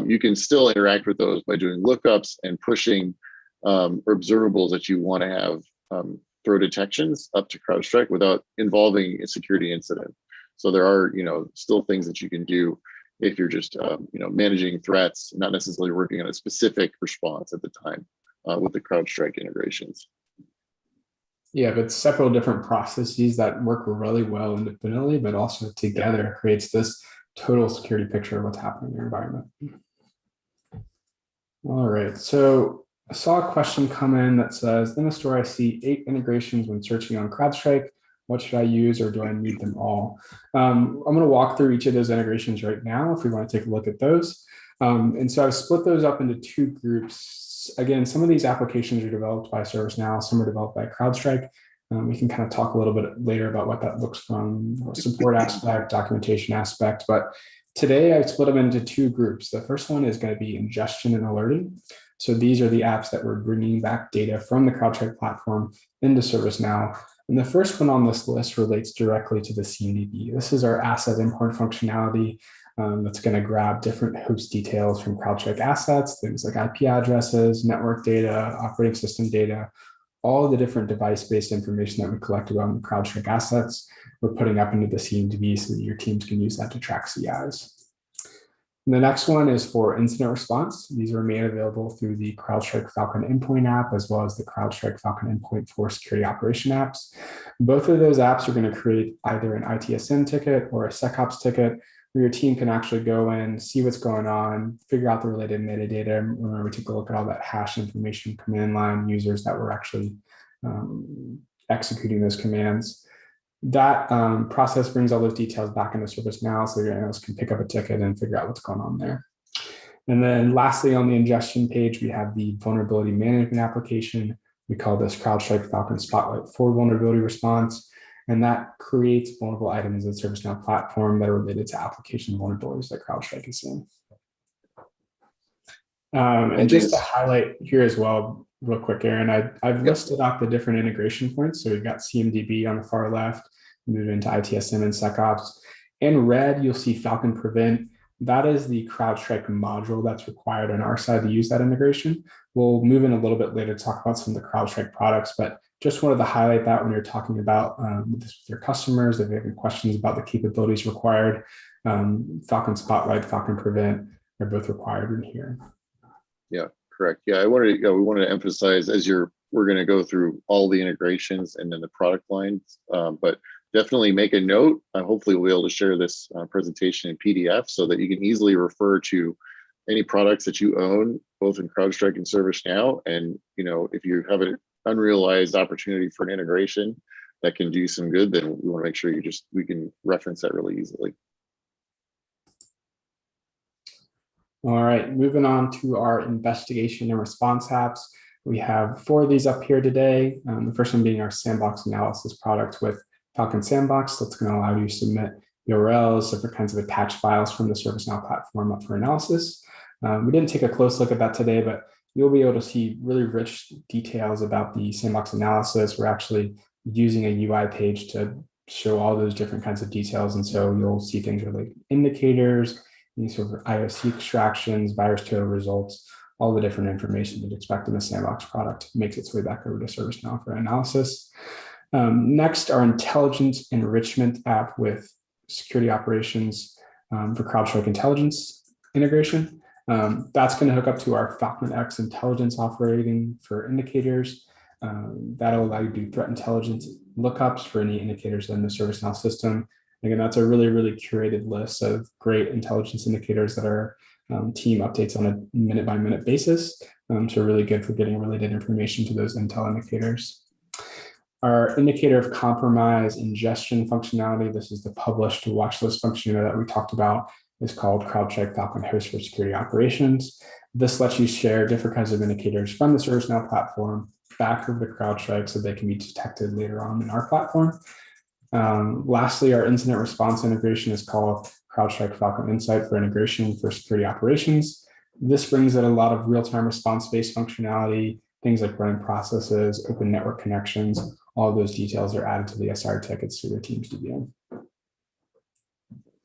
you can still interact with those by doing lookups and pushing observables that you want to have throw detections up to CrowdStrike without involving a security incident. So there are, still things that you can do if you're just, managing threats, not necessarily working on a specific response at the time with the CrowdStrike integrations. Yeah, but several different processes that work really well independently, but also together creates this total security picture of what's happening in your environment. All right, so I saw a question come in that says, in the store, I see 8 integrations when searching on CrowdStrike. What should I use, or do I need them all? I'm going to walk through each of those integrations right now if we want to take a look at those. And so I've split those up into 2 groups. Again, some of these applications are developed by ServiceNow, some are developed by CrowdStrike. We can kind of talk a little bit later about what that looks from a support aspect, documentation aspect. But today I've split them into 2 groups. The first one is going to be ingestion and alerting. So these are the apps that we're bringing back data from the CrowdStrike platform into ServiceNow. And the first one on this list relates directly to the CMDB. This is our asset import functionality that's going to grab different host details from CrowdStrike assets, things like IP addresses, network data, operating system data, all the different device-based information that we collect around the CrowdStrike assets. We're putting up into the CMDB so that your teams can use that to track CIs. And the next one is for incident response. These are made available through the CrowdStrike Falcon Endpoint app, as well as the CrowdStrike Falcon Endpoint for security operation apps. Both of those apps are going to create either an ITSM ticket or a SecOps ticket, where your team can actually go in, see what's going on, figure out the related metadata. Remember, we took a look at all that hash information, command line users that were actually executing those commands. That process brings all those details back into ServiceNow so your analysts can pick up a ticket and figure out what's going on there. And then lastly, on the ingestion page, we have the vulnerability management application. We call this CrowdStrike Falcon Spotlight for vulnerability response. And that creates vulnerable items in the ServiceNow platform that are related to application vulnerabilities that CrowdStrike is seeing. And just to highlight here as well, real quick, Aaron, I've listed out the different integration points. So we've got CMDB on the far left, move into ITSM and SecOps. In red, you'll see Falcon Prevent. That is the CrowdStrike module that's required on our side to use that integration. We'll move in a little bit later to talk about some of the CrowdStrike products, but just wanted to highlight that when you're talking about this with your customers, if you have any questions about the capabilities required, Falcon Spotlight, Falcon Prevent are both required in here. Yeah, correct. Yeah, we wanted to emphasize we're going to go through all the integrations and then the product lines, but definitely make a note. Hopefully we'll be able to share this presentation in PDF so that you can easily refer to any products that you own, both in CrowdStrike and ServiceNow. And, if you have an unrealized opportunity for an integration that can do some good, then we want to make sure we can reference that really easily. All right, moving on to our investigation and response apps. We have 4 of these up here today. The first one being our Sandbox analysis product with Falcon Sandbox. That's going to allow you to submit URLs, different kinds of attached files from the ServiceNow platform up for analysis. We didn't take a close look at that today, but you'll be able to see really rich details about the Sandbox analysis. We're actually using a UI page to show all those different kinds of details. And so you'll see things like indicators, these sort of IOC extractions, virus tail results, all the different information you'd expect in the Sandbox product makes its way back over to ServiceNow for analysis. Next, our intelligence enrichment app with security operations for CrowdStrike intelligence integration. That's going to hook up to our Falcon X intelligence operating for indicators. That'll allow you to do threat intelligence lookups for any indicators in the ServiceNow system. Again, that's a really, really curated list of great intelligence indicators that our team updates on a minute-by-minute basis. So really good for getting related information to those intel indicators. Our indicator of compromise ingestion functionality, this is the published watch list functionality that we talked about, is called CrowdStrike Falcon Host for Security Operations. This lets you share different kinds of indicators from the ServiceNow platform back over to CrowdStrike so they can be detected later on in our platform. Lastly, our incident response integration is called CrowdStrike Falcon Insight for integration for security operations. This brings in a lot of real-time response-based functionality, things like running processes, open network connections. All of those details are added to the SR tickets for your teams to be in.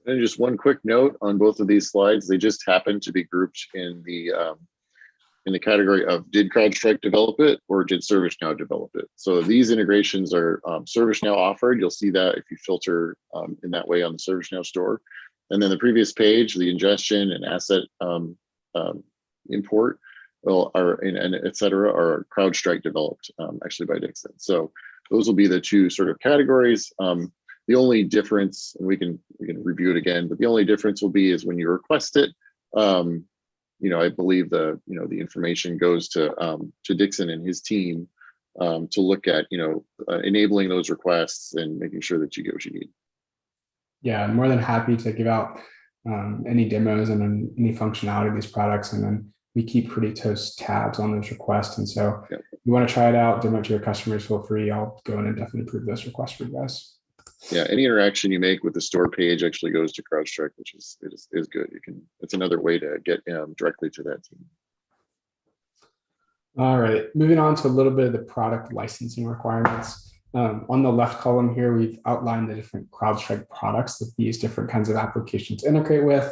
And just one quick note on both of these slides, they just happen to be grouped in the category of did CrowdStrike develop it or did ServiceNow develop it? So these integrations are ServiceNow offered. You'll see that if you filter in that way on the ServiceNow store. And then the previous page, the ingestion and asset import, and et cetera, are CrowdStrike developed actually by Dixon. So those will be the 2 sort of categories. The only difference, and we can review it again, but the only difference will be is when you request it, I believe the information goes to Dixon and his team to look at enabling those requests and making sure that you get what you need. Yeah, I'm more than happy to give out any demos and any functionality of these products, and then we keep pretty close tabs on those requests. And so, if you want to try it out, demo it to your customers, feel free. I'll go in and definitely approve those requests for you guys. Yeah, any interaction you make with the store page actually goes to CrowdStrike, which is good. It's another way to get directly to that team. All right, moving on to a little bit of the product licensing requirements. On the left column here, we've outlined the different CrowdStrike products that these different kinds of applications integrate with.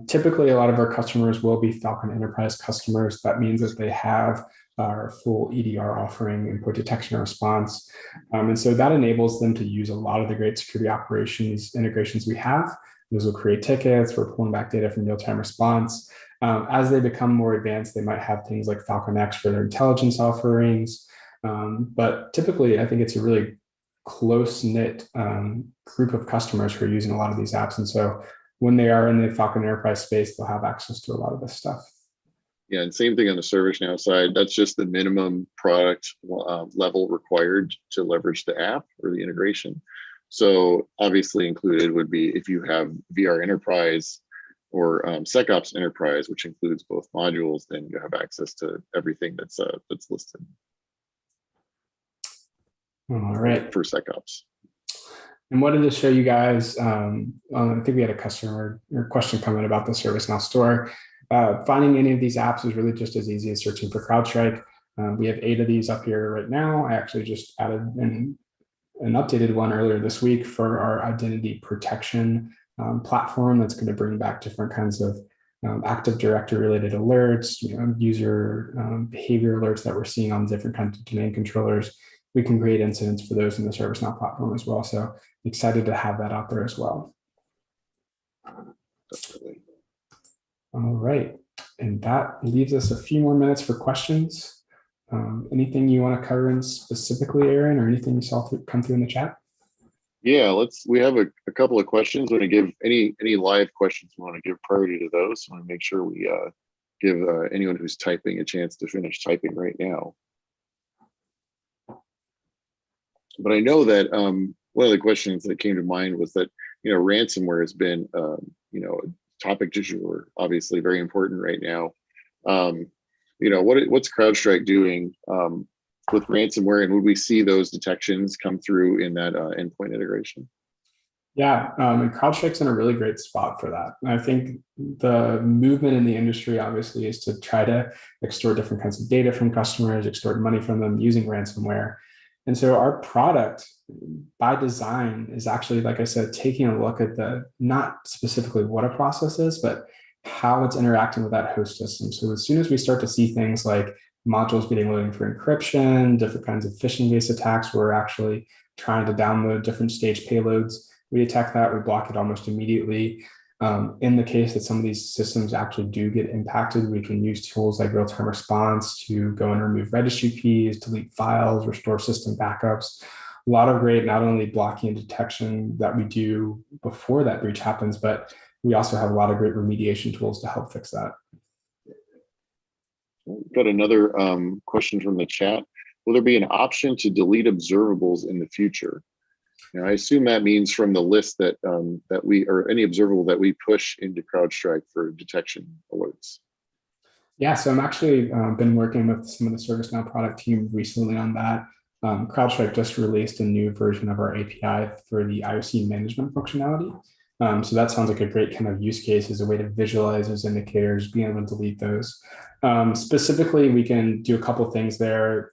Typically, a lot of our customers will be Falcon Enterprise customers. That means that they have our full EDR offering, endpoint detection and response. And so that enables them to use a lot of the great security operations integrations we have. Those will create tickets. We're pulling back data from real-time response. As they become more advanced, they might have things like Falcon X for their intelligence offerings. But typically, I think it's a really close-knit group of customers who are using a lot of these apps. And so when they are in the Falcon Enterprise space, they'll have access to a lot of this stuff. Yeah, and same thing on the ServiceNow side. That's just the minimum product level required to leverage the app or the integration. So obviously included would be if you have VR Enterprise or SecOps Enterprise, which includes both modules, then you have access to everything that's listed. All right. For SecOps. And wanted to show you guys, I think we had a customer or question coming about the ServiceNow store. Finding any of these apps is really just as easy as searching for CrowdStrike. We have 8 of these up here right now. I actually just added an updated one earlier this week for our identity protection platform that's going to bring back different kinds of Active Directory related alerts, user behavior alerts that we're seeing on different kinds of domain controllers. We can create incidents for those in the ServiceNow platform as well. So excited to have that out there as well. Definitely. All right. And that leaves us a few more minutes for questions. Anything you want to cover in specifically, Aaron, or anything you saw come through in the chat? Yeah, we have a couple of questions. We want to give any live questions. We want to give priority to those. We want to make sure we give anyone who's typing a chance to finish typing right now. But I know that one of the questions that came to mind was that ransomware has been topic du jour, obviously very important right now. What's CrowdStrike doing with ransomware, and would we see those detections come through in that endpoint integration? Yeah, and CrowdStrike's in a really great spot for that. And I think the movement in the industry obviously is to try to extort different kinds of data from customers, extort money from them using ransomware. And so our product by design is actually, like I said, taking a look at not specifically what a process is, but how it's interacting with that host system. So as soon as we start to see things like modules getting loading for encryption, different kinds of phishing-based attacks, we're actually trying to download different stage payloads. We detect that, we block it almost immediately. In the case that some of these systems actually do get impacted, we can use tools like Realtime Response to go and remove registry keys, delete files, restore system backups. A lot of great, not only blocking and detection that we do before that breach happens, but we also have a lot of great remediation tools to help fix that. We've got another question from the chat. Will there be an option to delete observables in the future? I assume that means from the list that or any observable that we push into CrowdStrike for detection alerts. Yeah, so I'm actually been working with some of the ServiceNow product team recently on that. CrowdStrike just released a new version of our API for the IOC management functionality. So that sounds like a great kind of use case as a way to visualize those indicators, being able to delete those. Specifically, we can do a couple of things there.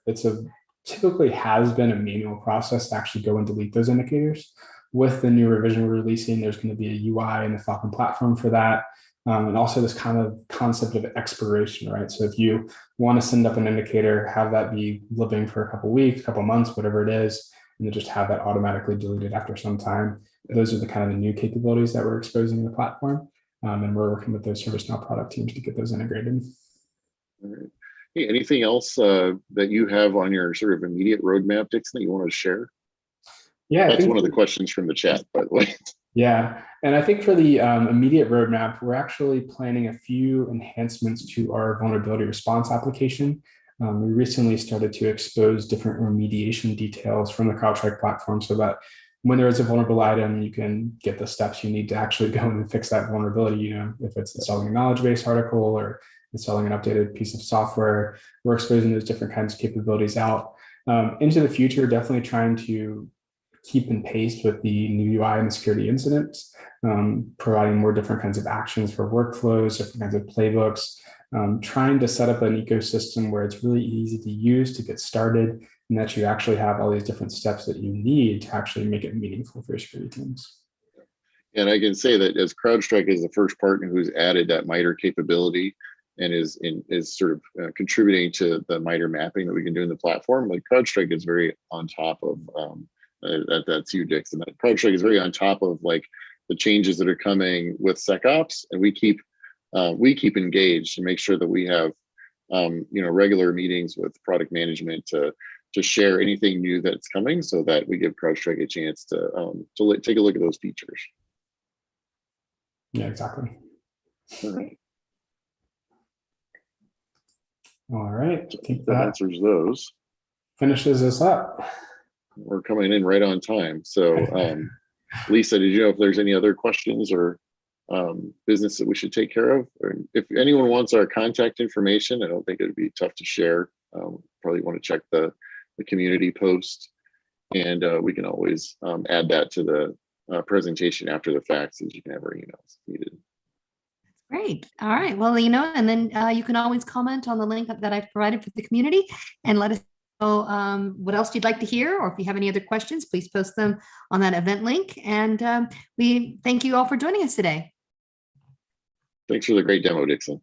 Typically has been a manual process to actually go and delete those indicators. With the new revision we're releasing, there's going to be a UI in the Falcon platform for that. And also this kind of concept of expiration, right? So if you want to send up an indicator, have that be living for a couple of weeks, couple of months, whatever it is, and then just have that automatically deleted after some time. Those are the kind of the new capabilities that we're exposing in the platform. And we're working with those ServiceNow product teams to get those integrated. All right. Hey, anything else that you have on your sort of immediate roadmap, Dixon, that you want to share? Yeah, that's one of the questions from the chat, by the way. Yeah, and I think for the immediate roadmap, we're actually planning a few enhancements to our vulnerability response application. We recently started to expose different remediation details from the CrowdStrike platform so that when there is a vulnerable item, you can get the steps you need to actually go and fix that vulnerability. If it's installing a knowledge base article or installing an updated piece of software, we're exposing those different kinds of capabilities out. Into the future, definitely trying to keep in pace with the new UI and the security incidents, providing more different kinds of actions for workflows, different kinds of playbooks, trying to set up an ecosystem where it's really easy to use to get started, and that you actually have all these different steps that you need to actually make it meaningful for your security teams. And I can say that as CrowdStrike is the first partner who's added that MITRE capability and is sort of contributing to the MITRE mapping that we can do in the platform, like CrowdStrike is very on top of, that's you, Dixon. CrowdStrike is very on top of like the changes that are coming with SecOps, and we keep engaged to make sure that we have regular meetings with product management to share anything new that's coming, so that we give CrowdStrike a chance to take a look at those features. Yeah, exactly. All right. All right. I think that answers those. Finishes us up. We're coming in right on time. So, Lisa, did you know if there's any other questions or business that we should take care of? Or if anyone wants our contact information, I don't think it would be tough to share. Probably want to check the community post, and we can always add that to the presentation after the fact, so that you can have our emails needed. Great. All right. Well, and then you can always comment on the link that I've provided for the community and let us know what else you'd like to hear, or if you have any other questions, please post them on that event link. And we thank you all for joining us today. Thanks for the great demo, Dixon.